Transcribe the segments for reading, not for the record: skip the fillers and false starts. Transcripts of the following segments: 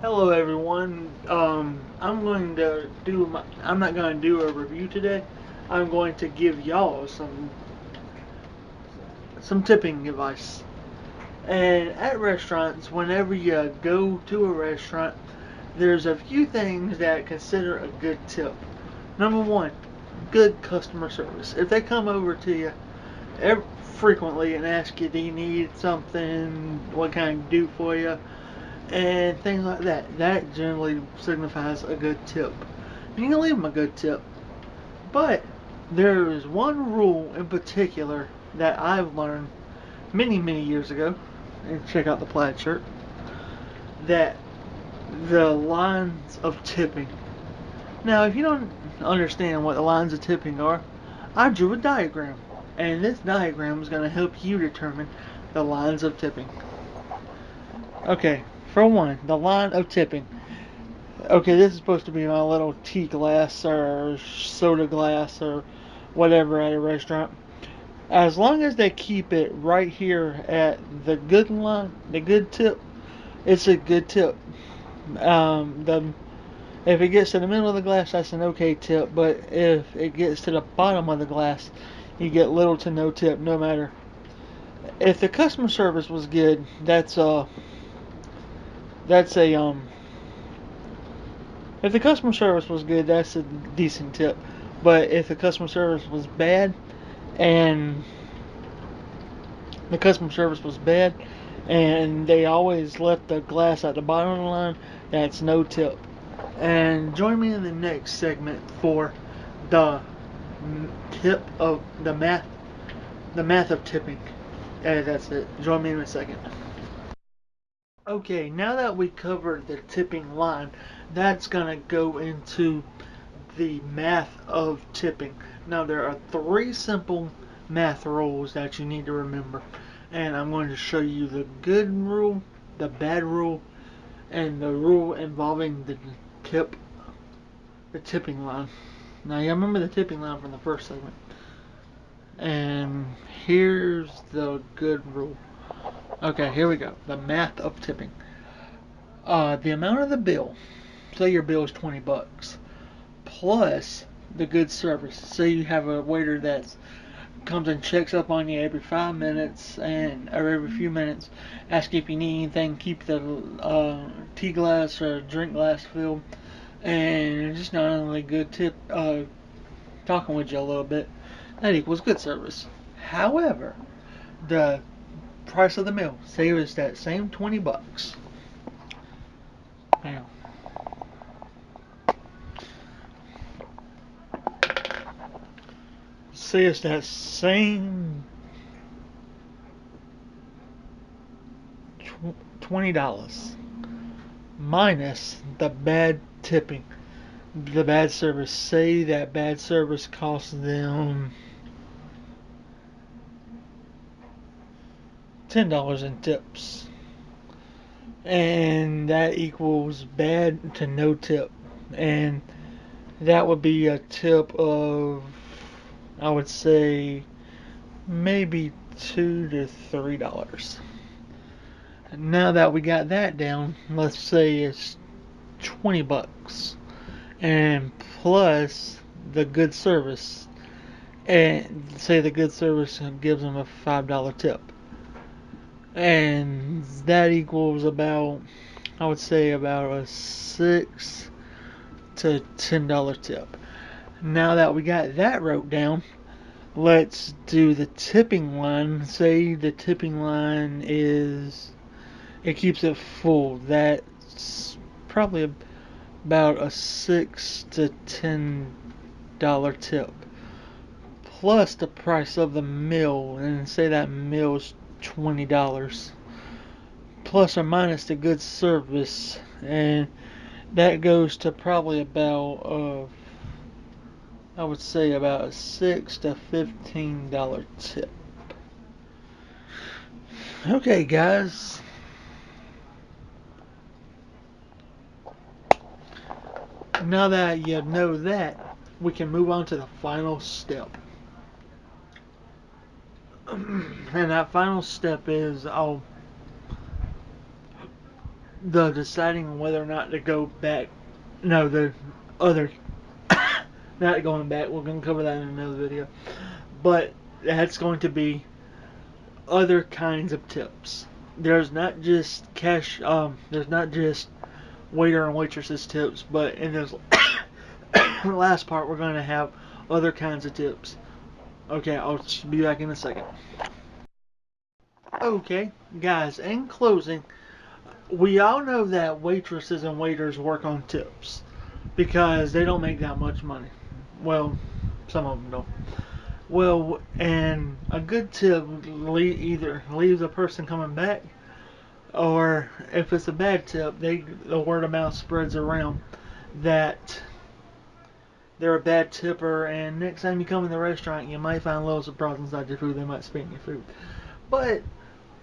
Hello everyone. I'm not going to do a review today. I'm going to give y'all some tipping advice. And at restaurants, whenever you go to a restaurant, there's a few things that consider a good tip. Number one, good customer service. If they come over to you frequently and ask you, do you need something, what can I do for you, and things like that. That generally signifies a good tip. You can leave them a good tip, but there is one rule in particular that I've learned many years ago. And check out the plaid shirt. That the lines of tipping. Now, if you don't understand what the lines of tipping are, I drew a diagram, and this diagram is going to help you determine the lines of tipping. Okay, for one, the line of tipping. Okay, this is supposed to be my little tea glass or soda glass or whatever at a restaurant. As long as they keep it right here at the good line, the good tip, it's a good tip. The If it gets to the middle of the glass, that's an okay tip. But if it gets to the bottom of the glass, you get little to no tip, no matter. If the customer service was good, that's a if the customer service was good, that's a decent tip. But if the customer service was bad, and the customer service was bad, and they always left the glass at the bottom of the line, that's no tip. And join me in the next segment for the tip of the math of tipping. And that's it. Join me in a second. Okay, now that we covered the tipping line, that's gonna go into the math of tipping. Now, there are three simple math rules that you need to remember, and I'm going to show you the good rule, the bad rule, and the rule involving tip, the tipping line. Now, you remember the tipping line from the first segment, and here's the good rule. Okay, here we go. The math of tipping. The amount of the bill. Say your bill is $20 plus the good service. Say you have a waiter that comes and checks up on you every 5 minutes or every few minutes, ask if you need anything, keep the tea glass or drink glass filled, and just not only good tip, talking with you a little bit. That equals good service. However, the price of the meal, say it's that same $20. Now, say it's that same $20 minus the bad tipping, the bad service. Say that bad service costs them $10 in tips, and that equals bad to no tip, and that would be a tip of, I would say, maybe $2 to $3. Now that we got that down, let's say it's $20 and plus the good service, and say the good service gives them a $5 tip, and that equals about, I would say, about a $6 to $10 tip. Now that we got that wrote down, let's do the tipping line. Say the tipping line is, it keeps it full. That's probably about a $6 to $10 tip plus the price of the meal, and say that meal is $20 plus or minus the good service, and that goes to probably about I would say about a $6 to $15 tip. Okay, guys. Now that you know that, we can move on to the final step. And that final step is the deciding on whether or not to go back. No, the other. Not going back. We're going to cover that in another video. But that's going to be other kinds of tips. There's not just cash. There's not just waiter and waitresses tips, but in this last part, we're going to have other kinds of tips. Okay, I'll be back in a second. Okay, guys, in closing, we all know that waitresses and waiters work on tips because they don't make that much money. Well, some of them don't. Well, and a good tip either leaves a person coming back, or if it's a bad tip, the word of mouth spreads around that they're a bad tipper, and next time you come in the restaurant, you might find little surprises inside your food. They might spit in your food. But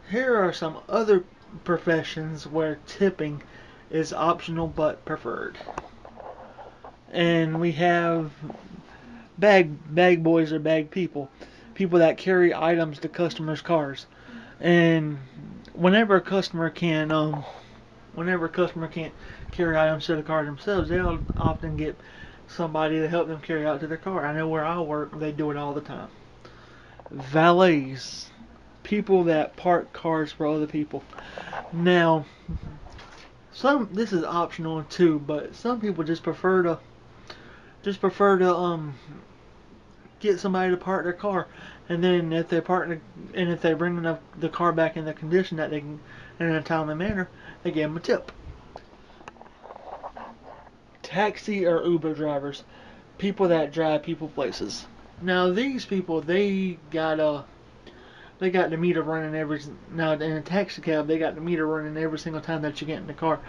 here are some other professions where tipping is optional but preferred. And we have bag boys or bag people that carry items to customers' cars. And whenever a customer can't carry items to the car themselves, they'll often get somebody to help them carry out to their car. I know where I work, they do it all the time. Valets, people that park cars for other people. Now, this is optional too, but some people just prefer to get somebody to park their car, and then if they bring the car back in the condition that they can in a timely manner, they give them a tip. Taxi or Uber drivers, people that drive people places. Now these people, they got the meter running now in a taxi cab. They got the meter running every single time that you get in the car,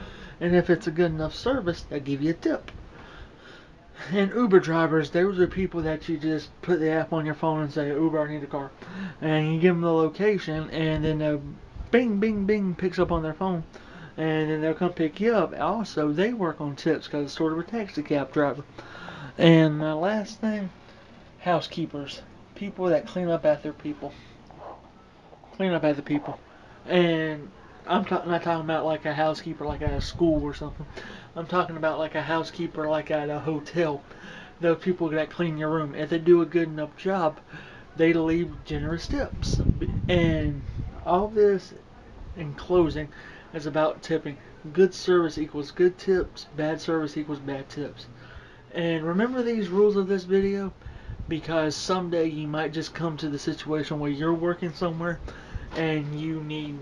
and if it's a good enough service, they'll give you a tip. And Uber drivers, those are people that you just put the app on your phone and say, Uber, I need a car. And you give them the location, and then they'll bing, bing, bing, picks up on their phone. And then they'll come pick you up. Also, they work on tips because it's sort of a taxi cab driver. And the last thing, housekeepers. People that clean up after people. And I'm not talking about like a housekeeper like at a school or something. I'm talking about like a housekeeper like at a hotel. Those people that clean your room. If they do a good enough job, they leave generous tips. And all this in closing is about tipping. Good service equals good tips. Bad service equals bad tips. And remember these rules of this video, because someday you might just come to the situation where you're working somewhere and you need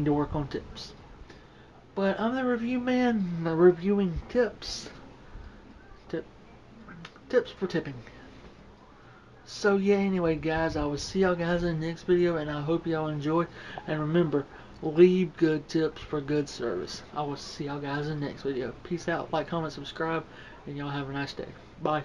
to work on tips. But I'm the review man, reviewing tips for tipping. So yeah, anyway guys, I will see y'all guys in the next video, and I hope y'all enjoy. And remember, leave good tips for good service. I will see y'all guys in the next video. Peace out, like, comment, subscribe, and y'all have a nice day. Bye.